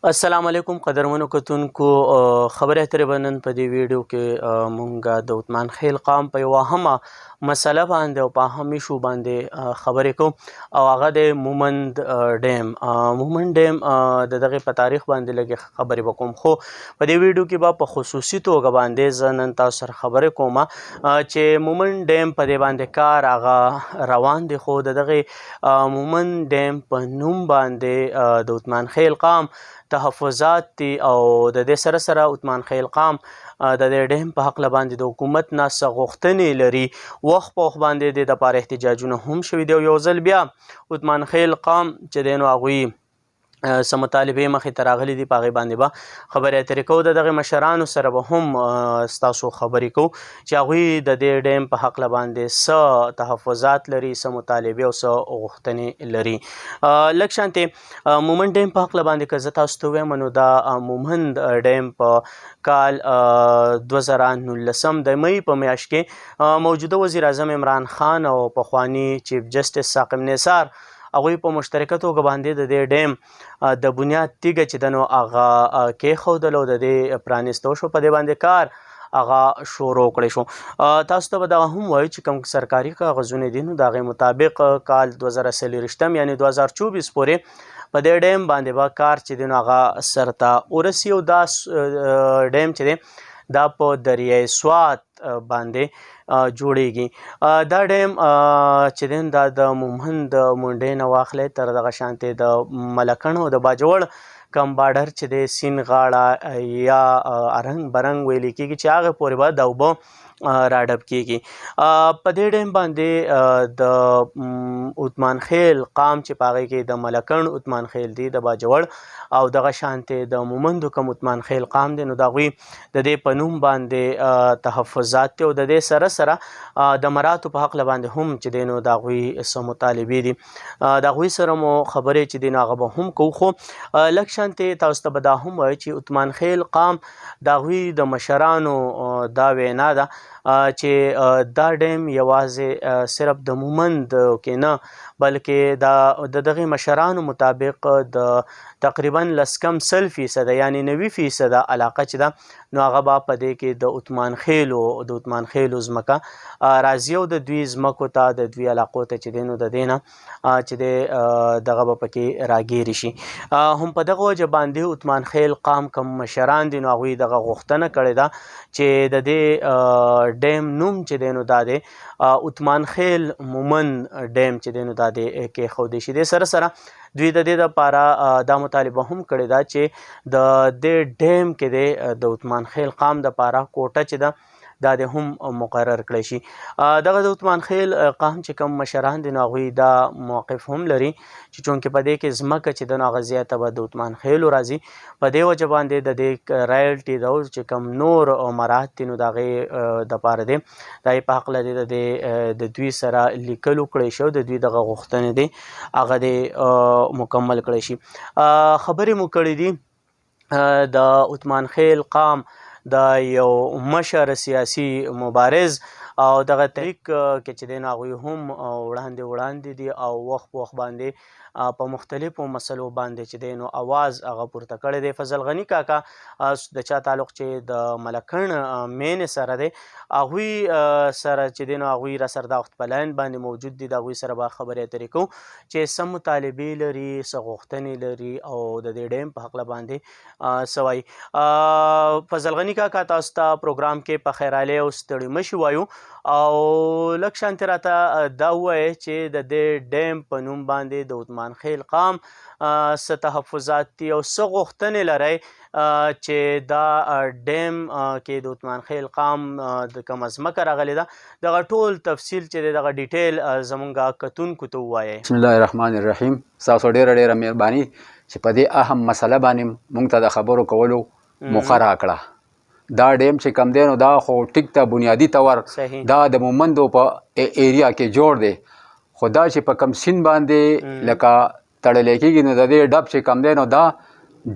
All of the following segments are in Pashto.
السلام علیکم قدرمنو کتونکو خبرې اترې به نن په دې ویډیو کې مونږ د عثمان خیل قام په یوه اهمه مسله باندې او په اهم ایشو باندې خبرې کوو او هغه د مومند ډیم مومند ډیم د دغې په تاریخ باندې لږې خبرې به کوم خو په دې ویډیو کې به په خصوصي توګه باندې زه نن تاسو سره خبرې کوم چې مومند ډیم په دې باندې کار هغه روان دی خو د دغې مومند ډیم په نوم باندې د عثمان خیل قام تحفظات دي او د دې سره سره عثمان خیل قام د دې ډیم په هکله باندې د حکومت نه څه غوښتنې لري وخت په وخت باندې د دې دپاره احتجاجونه هم شوي دي او یو ځل بیا عثمان خیل قام چې دی نو هغوی څه مطالبې مخې ته راغلي دي په هغې باندې به خبرې اترې کوو د دغې مشرانو سره به هم ستاسو خبرې کوو چې هغوی د دې ډیم په هکله باندې څه تحفظات لري څه مطالبې او څه غوښتنې لري لږ شانتې مومند ډیم په هکله باندې که زه تاسو ته ووایم نو دا مومند ډیم په کال 2019 د مۍ په میاشت کې موجوده وزیر اعظم عمران خان او پخواني چیف جسټس ثاقب نثار هغوی په مشترکه توګه باندې د دې ډیم د بنیاد تیږه چې ده نو هغه کېښودل او د دې پرانیستو شو په دې باندې کار هغه شروع کړی شو تاسو ته به دغه هم وایو چې کوم سرکاري کاغذونه دي نو د هغې مطابق کال 2024 یعنې 2024 پورې په دې ډیم باندې به کار چې دی نو هغه سرته ورسي او دا ډیم چې دی دا په دریای سوات باندې جوړیږي دا ډیم چې دی دا د مومند منډې نه واخلی تر دغه شانتې د ملکڼ او د باجوړ کم بارډر چې دی سیند غاړه یا ارنګ برنګ ویلی کېږي چې هغې پورې به دا اوبه راډب کېږي په دې ډیم باندې د عثمان خیل قام چې په هغې کې د ملکڼ عثمان خیل دی د باجوړ او دغه شانتې د مومندو کم عثمان خیل قام دی نو د هغوی د دې په نوم باندې تحفظات دی او د دې سره سره د مراتو په هکله باندې هم چې دی نو د هغوی څه مطالبې دي د هغوی سره مو خبرې چې دی نو هغه به هم کوو خو لږ شانتې تاسو ته به دا هم وایو چې عثمان خیل قام د هغوی د مشرانو دا وینا ده چې دا ډیم یوازې صرف د مومند کې نه بلکې د دغې مشرانو مطابق د تقریبا لسکم 100% یعنې 90% علاقه چې ده نو هغه به په دې کې د عثمان خیلو ځمکه راځي او د دوی ځمکو ته د دوی علاقو ته چې دی نو د دې نه چې دی دغه به پکې راګیرې شي هم په دغه وجه باندې عثمان خیل قام کوم مشران دي نو هغوی دغه غوښتنه کړې ده چې د دې ډیم نوم چې دی نو دا دی عثمان خیل مومند ډیم چې دی نو دا دی کېښودی شي دې سره سره دوی د دې دپاره دا مطالبه هم کړې ده چې د دې ډیم کې دی د عثمان خیل قام دپاره کوټه چې ده دا د هم مقرر کړی شي دغه د عثمان خیل قام چې کوم مشران دي نو هغوی دا موقف هم لري چې چونکې په دې کې ځمکه چې ده نو هغه زیاته به د عثمان خیلو راځي په دې وجه باندې د دې رایلټي ده چې کوم نور مرات دي نو د هغې دپاره دی د هغې په هکله دی د دوی سره لیکلو کړی شي او د دوی دغه غوښتنې دی هغه دی مکمل کړی شي خبرې مو کړې دي د عثمان خیل قام د یو مشر سیاسي مبارز او دغه تحریک کې چې دی نو هغوی هم وړاندې دي او وخت په وخت باندې په مختلفو مسلو باندې چې دی نو اواز هغه پورته کړی دی فضل غني کاکا د چا تعلق چې د ملکڼ مینې سره دی هغوی سره چې دی نو هغوی را سره دا وخت په لاین باندې موجود دي د هغوی سره به خبرې اترې کوو چې څه مطالبې لري څه غوښتنې لري او د دې ډیم په هکله باندې څه وایي فضل غني کاکا تاسو ته پروګرام کې په خیرالی او ستړي مشي وایو او لږ شانتې راته دا ووایئ چې د دې ډیم په نوم باندې د عثمان خیل قام څه تحفظات دي او څه غوښتنې لرئ چې دا ډیم کې د عثمان خیل قام د کومه ځمکه راغلې ده دغه ټول تفصیل چې دی دغه ډیټیل زموږ کتونکو ته ووایئ بسم الله الرحمن الرحیم ستاسو ډېره مهرباني چې په دې اهم مسله باندې موږ ته د خبرو کولو موقع راکړه دا ډیم چې کم دی نو دا خو ټیک ته بنیادي طور دا د مومندو په ایریا کې جوړ دی خو دا چې په کم سیند باندې لکه تړلی کېږي نو د دې ډب چې کم دی نو دا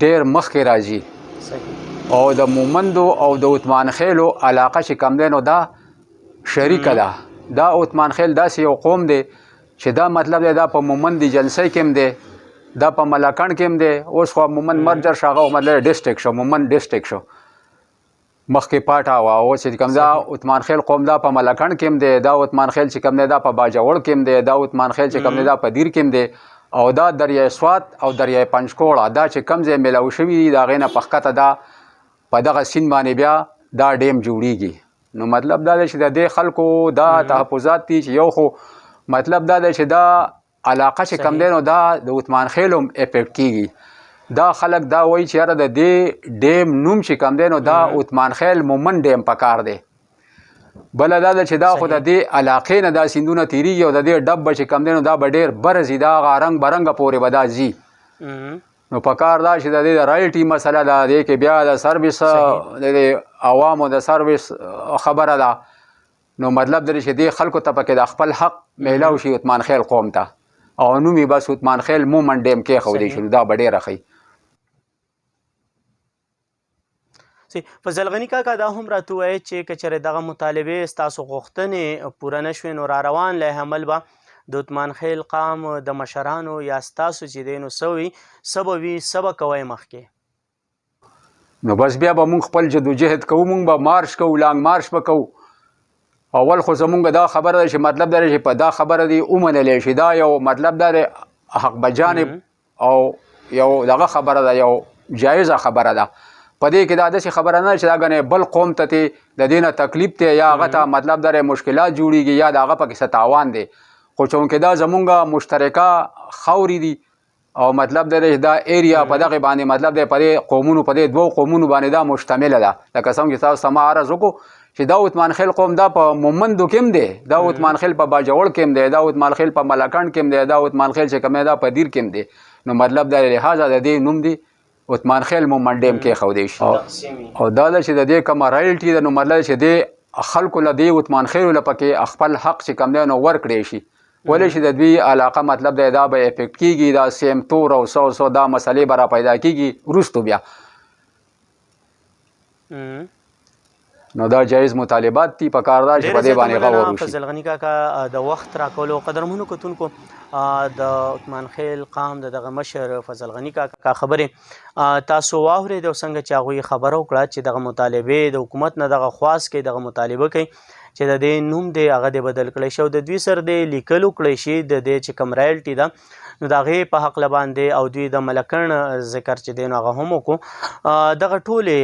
ډېر مخکې راځي او د مومندو او د عثمان خیلو علاقه چې کم دی نو دا شریکه ده دا عثمان خیل داسې یو قوم دی چې دا مطلب دی دا په مومند جلسۍ کې هم دی دا په ملاکنډ کې هم دی. اوس خو مومند مرجر شو، هغه مطلب ډسټرک شو، مومند ډسټرک شو. مخکې پاټا وه، اوس چې کوم دا عثمان خیل قوم دا په ملاکنډ کې هم دی، دا عثمان خیل چې کوم دی دا په باجوړ کې هم دی، دا عثمان خیل چې کوم دی دا په دیر کې هم دی، او دا دریای سوات او دریای پنجکوړه دا چې کوم ځای میلاو شوي دي، د هغې نه په ښکته دا په دغه سیند باندې بیا دا ډیم جوړیږي. نو مطلب دا دی چې د دې خلکو دا تحفظات دي چې یو خو مطلب دا دی چې دا علاقه چې کوم دی نو دا د عثمان خیل هم افیکټ کیږي. دا خلک دا وایي چې یاره د دې ډیم نوم چې کوم دی نو دا عثمان خیل مومند ډیم پکار دی. بله دا ده چې دا خو د دې علاقې نه دا سیندونه تیریږي او د دې ډب به چې کوم دی نو دا به ډېر بر ځي، دا هغه رنګ برنګه پورې به دا ځي. نو پکار دا چې د دې د رایلټي مسله ده، دې کې بیا د سروس د عوامو د سروس خبره ده. نو مطلب دی چې دې خلکو ته پکې د خپل حق میلاو شي عثمان خیل قوم ته، او نوم یې بس عثمان خیل مومند ډیم کېښودی شي. نو دا به ډېره ښه. فضل غني کاکا دا هم راته ووایه چې که چېرې دغه مطالبې ستاسو غوښتنې پوره نه شوې نو را روان لی عمل به د عثمان خیل قام د مشرانو یا ستاسو چې دی نو څه به وي، څه به کوئ مخکې؟ نو بس بیا به مونږ خپل جدوجهد کوو، مونږ به مارش کوو، لانګ مارش به کوو. اول خو زمونږ دا خبره ده چې مطلب دا دی چې په دا خبره دې ومنلی شي، دا یو مطلب دا دی حق بجانب او یو دغه خبره ده، یو جایزه خبره ده. په دې کې دا داسې خبره نه ده چې دا ګنې بل قوم ته د دې نه تکلیف دی یا هغه ته مطلب دا مشکلات جوړېږي یا د هغه پکې څه تاوان دی. خو چونکې دا زمونږ مشترکه خاورې دي او مطلب دا دا ایریا په دغه باندې مطلب دی په دې قومونو، په دې دوو قومونو باندې دا مشتمله ده. لکه څنګه چې تاسو ته ما عرض وکړو چې دا عثمان خیل قوم دا په مومندو کې هم دی، دا عثمان خیل په باجوړ کې هم دی، دا عثمان خیل په ملاکنډ کې هم دی، دا عثمان خیل چې کوم دی دا په دیر کې هم دی. نو مطلب دا لحاظه د دې نوم دی عثمان خیل مومند ډیم کېښودی شي. او دا ده چې د دې کومه رایلټي ده نو مطلب چې دې خلکو له دې عثمان خیلو له پکې خپل حق چې کوم دی نو ورکړی شي. ولې چې د دوی علاقه مطلب دی دا به افیکټ کېږي، دا سیم تور او سو دا مسلې به را پیدا کېږي وروستو بیا. نو دا جایز مطالبات دي، پکار دا چې په دې باندې غور وشي. فضل غني کاکا د وخت راکولو قدرمنو کتونکو د عثمان خیل قام د دغه مشر فضل غني کاکا خبرې تاسو واورېد او څنګه چې هغوی خبره وکړه چې دغه مطالبې د حکومت نه دغه خواست کوي، دغه مطالبه کوي چې د دې نوم دی هغه دی بدل کړی شي او د دوی سره دی لیکل وکړی شي د دې چې کوم رایلټي ده نو د هغې په هکله باندې او دوی د ملکڼ ذکر چې دی نو هغه هم وکړو. دغه ټولې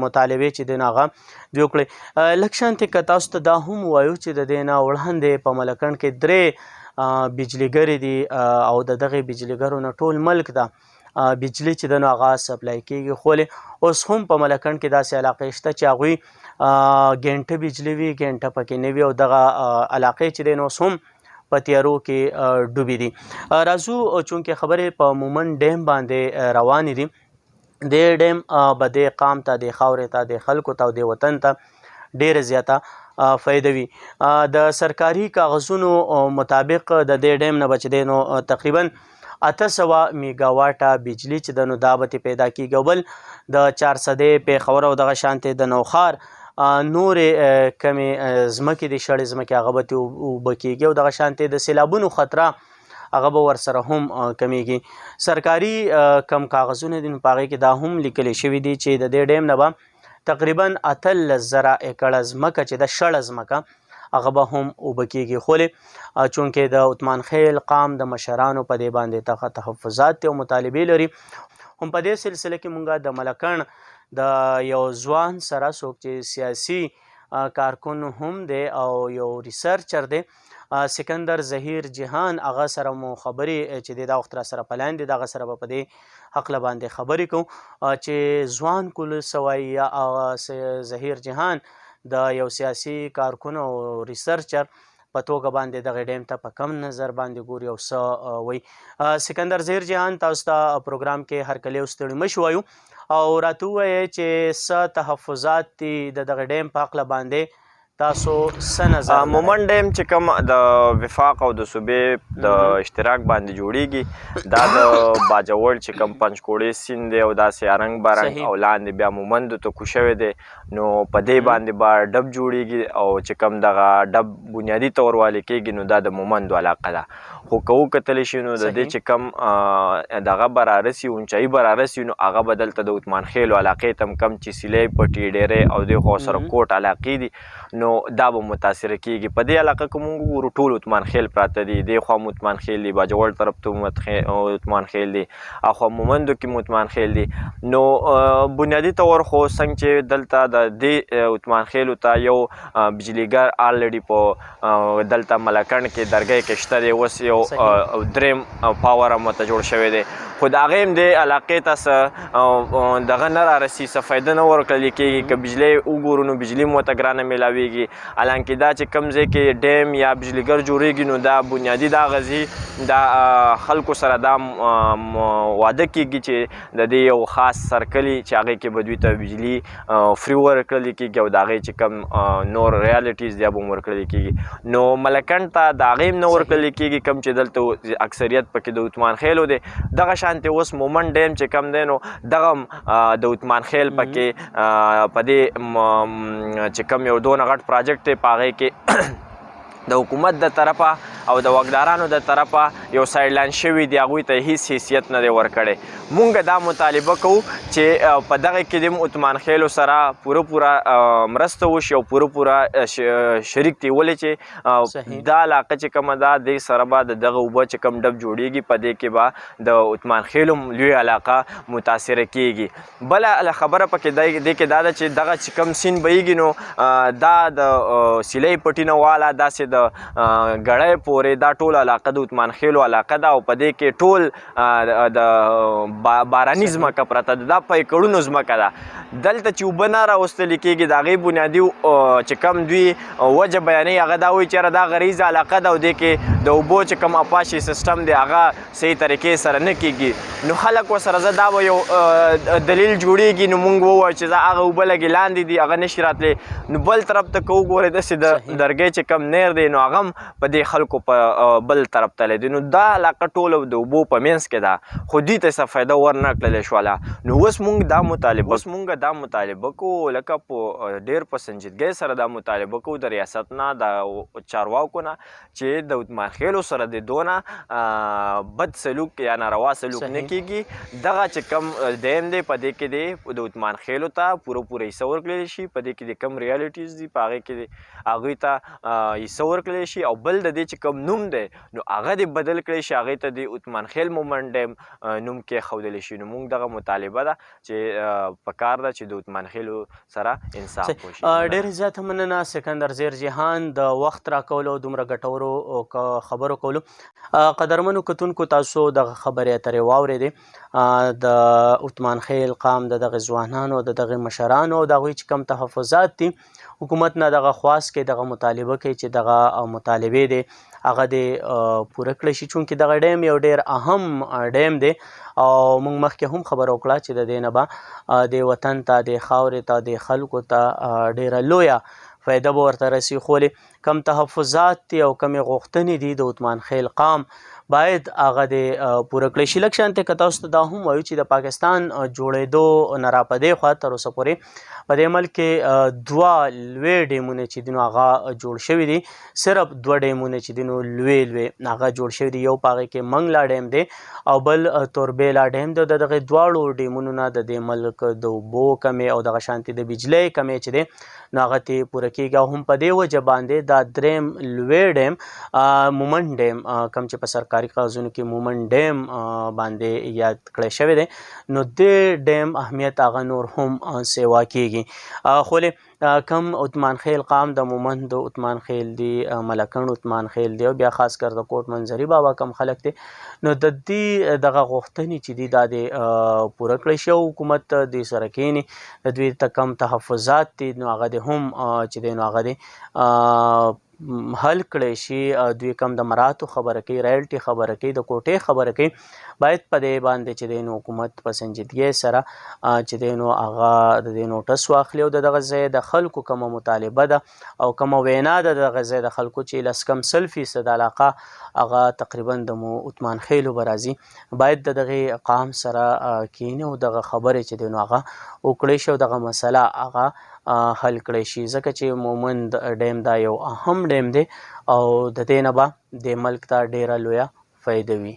مطالبې چې دی نو هغه دوی وکړې. لږ شانتې که تاسو ته دا هم ووایو چې د دې نه وړاندې په ملکڼ کې 3 بجلیګرې دي او د دغې بجلیګرو نه ټول ملک ده بجلی چې د نو هغه سپلای کېږي، خو اوس هم په ملکڼ کې داسې علاقې شته چې هغوی ګنټه بجلی وي ګنټه پکې نه وي او دغه علاقې چې دی نو اوس هم په تیارو کې ډوبې دي. راځو چونکې خبرې په مومند ډیم باندې روانې دي. دې ډیم به دې قام ته، دې خاورې ته، دې خلکو ته او دې وطن ته ډېره زیاته فایده وي. د سرکاري کاغذونو مطابق د دې ډیم نه به چې دی نو تقریبا 800 میګاواټه بجلی چې د نو دا به پیدا کېږي او بل د 400 پېښور او دغه شانتې د نوښار نورې کمې ځمکې دي، شړې ځمکې هغه به ترې اوبه کېږي او دغه شانتې د سیلابونو خطره هغه به ورسره هم کمیږي. سرکاري کم کاغذونه دي نو په هغې کې دا هم لیکلی شوي دي چې د دې ډیم نه به تقریبا 18,000 ایکړه ځمکه چې د شړه ځمکه هغه به هم اوبه کېږي. خو چونکې د عثمان خیل قام د مشرانو په دې باندې تحفظات دي او مطالبې لري. هم په دې سلسله کې مونږ د ملکڼ د یو ځوان سره څوک چې سیاسي کارکن هم دی او یو ریسرچر دی سکندر ظهیر جهان، هغه سره مو خبرې چې دی دا وخت را سره په لاین دی، دغه سره به په دې هکله باندې خبرې کوو چې ځوان کل سوی یا ظهیر جهان د یو سیاسي کارکن او ریسرچر په توګه باندې دغه ډیم ته په کم نظر باندې ګوري او څه وایي. سکندر ظهیر جهان تاسو ته پروګرام کې هرکلی او ستړي مه شو وایو او راته ووایئ چې څه تحفظات دي د دغه ډیم په هکله باندې تاسو څه نظر لرئ؟ مومند ډیم چې کوم د وفاق او د صوبې د اشتراک باندې جوړیږي دا د باجوړ چې کوم پنجکوړې سیند دی او داسې ارنګ بارنګ او لاندې بیا مومندو ته کوشوی دی نو په دې باندې به ډب جوړیږي او چې کوم دغه ډب بنیادي طور والي کیږي نو دا د مومندو علاقه ده. خو که وکتلی شي نو د دې چې کوم دغه به رارسي اونچایي به رارسي نو هغه به دلته د اتمان خیلو علاقې ته هم کم چې سیلۍ پټي ډېرې او دې خوا سره کوټ علاقې دي نو دا به متاثره کیږي. په دې علاقه کې مونږ وګورو ټول اتمان خیل پراته دي، دې خوا هم اتمان خیل دي، باجوړ طرف ته اتمان خیل دي، اخوا مومندو کې هم اتمان خیل دي. نو بنیادي طور خو څنګه چې دلته د دې اتمان خیلو ته یو بجلیګر آلریډي په دلته ملکنډ کې درګۍ کې شته دی، اوس یو دریم پاور هم ورته جوړ شوی دی. خو د هغې هم دې علاقې ته څه دغه نه رارسي، څه فایده نه ورکړل کېږي. که بجلی وګورو نو بجلي مو ورته ګرانه میلاویږي، حالانکې دا چې کوم ځای کې ډیم یا بجلیګر جوړیږي نو دا بنیادي دا غذي دا خلکو سره دا واده کېږي چې د دې یو خاص سرکلي چې هغې کې به دوی ته بجلي فري ورکړل کېږي او د هغې چې کوم نور ریالټیز دی به هم ورکړل کېږي. نو ملکنډ ته د هغې هم نه ورکړل کېږي، کوم چې دلته اکثریت پکې د اتمان خیلو دی. دغه شانتې اوس مومند ډیم چې کوم دی نو دغه هم د اتمان خیل پکې په دې چې کوم یو دونه غټ پراجکټ دی په هغې کې د حکومت د طرفه او د واکدارانو د طرفه یو سایډلاین شوي دي، هغوی ته هیڅ حیثیت نه دی ورکړی. مونږ دا مطالبه کوو چې په دغه کې د اتمان خیلو سره پوره مرسته وشي او پوره شریک دی، ولې چې دا علاقه چې کومه ده دې سره به د دغه اوبه چې کوم ډب جوړیږي په دې کې به د اتمان خیلو لوی علاقه متاثره کیږي. بله خبره پکې دې کې دا ده چې دغه چې کوم سیند بهیږي نو دا د سیلۍ پټي نه واله داسې د ګړی پورې دا ټول علاقه د اتمان خیلو علاقه ده او په دې کې ټول د باراني ځمکه پرته ده، دا په ایکړونو ځمکه ده. دلته چې اوبه نه راوستل کېږي د هغې بنیادي چې کوم دوی وجه بیانوي هغه دا وایي چې دا غریزه علاقه ده او دې کې د اوبو چې کوم اپاشي سیسټم دی هغه صحیح طریقې سره نه کېږي. نو خلک ورسره زه دا به یو دلیل جوړیږي نو مونږ ووایو چې زه هغه اوبه لږې لاندې دي هغه نشي راتلی. نو بل طرف ته که وګورئ داسې د درګۍ چې کوم نیر دی نو هغه هم په دې خلکو په بل طرف تللی دی. نو دا علاقه ټوله د اوبو په منځ کې ده خو دوی ته څه فایده ورنه کړلی شوله. نو اوس مونږ دا مطالبه کوو لکه په ډېر په سنجیدګۍ سره دا مطالبه کوو د ریاست نه د چارواکو نه چې د اتمان خیلو سره د دونه بد سلوک یا ناروا سلوک نه کېږي. دغه چې کوم ډیم دی په دې کې دی د اتمان خیلو ته پوره حصه ورکړلی شي، په دې کې د کوم ریالټیز دي په هغې کې هغوی ته حصه ورکړلی شي او بل د دې چې کوم نوم دی نو هغه دې بدل کړی شي، هغې ته د اتمان خیل مومند ډیم نوم کېښودلی شي. نو موږ دغه مطالبه ده چې پکار ده چې د اتمان خیلو سره انصاف وشي. ډېرې زیاته مننه سکندر زیر جهان د وخت راکولو دومره ګټورو خبرو کولو. قدرمنو کتونکو تاسو دغه خبرې اترې واورېدې د اتمان خیل قام د دغه ځوانانو د دغه مشرانو او د هغوی چې کوم تحفظات دي حکومت نه دغه خواست کوي دغه مطالبه کوي چې دغه مطالبې دی هغه دې پوره کړی شي، چونکې دغه ډیم یو ډېر اهم ډیم دی او موږ مخکې هم خبره وکړه چې د دې نه به د وطن ته د خاورې ته د خلکو ته ډېره لویه فایده به ورته رسي. خو کم تحفظات دي او کمې غوښتنې دي د اتمان خیل قام باید هغه د پوره کړی شي. لږ شانتې که تاسو ته دا هم وایو چې د پاکستان جوړېدو نه را په دې خوا تر اوسه پورې په دې ملک کې دوه لوی ډیمونه چې دي نو هغه جوړ شوي دي، صرف دوه ډیمونه چې دي نو لوی هغه جوړ شوي دي. یو په هغې کې منګلا ډیم دی او بل توربیلا ډیم دی. د دغې دواړو ډیمونو نه د دې ملک د اوبو کمې او دغه شانتې د بجلۍ کمې چې دی نو هغه ترې پوره کېږي او هم په دې وجه باندې دا دریم لوی ډیم مومند ډیم کوم چې په سرکاري کاغذونو کې مومند ډیم باندې یاد کړی شوی دی نو دې ډیم اهمیت هغه نور هم سیوا کېږي. خو کم اتمان خیل قام د مومند د اتمان خیل دی، ملکنډ اتمان خیل دی او بیا خاص کر د کوټ منظري بابا کم خلک دی نو د دې دغه غوښتنې چې دي دا د پوره کړی شي او حکومت دې سره کښېني د دوی ته کم تحفظات دي نو هغه د هم چې دی نو هغه د حل کړی شي. دوی کم د مراتو خبره کوي، رایلټي خبره کوي، د کوټې خبره کوي، باید په دې باندې چې دی نو حکومت په سنجیدګۍ سره چې دی نو هغه د دې نوټس واخلي او د دغه ځای د خلکو کومه مطالبه ده او کومه وینا ده د دغه ځای د خلکو چې لس کم 100% علاقه هغه تقریبا د عثمان خیلو به راځي، باید د دغې قام سره کینی او دغه خبرې چې دی نو هغه وکړی شي او دغه مسله هغه حل کړی شي، ځکه چې مومند ډیم دا یو اهم ډیم دی او د دې نه به د ملک ته ډیره لویه فایده وي.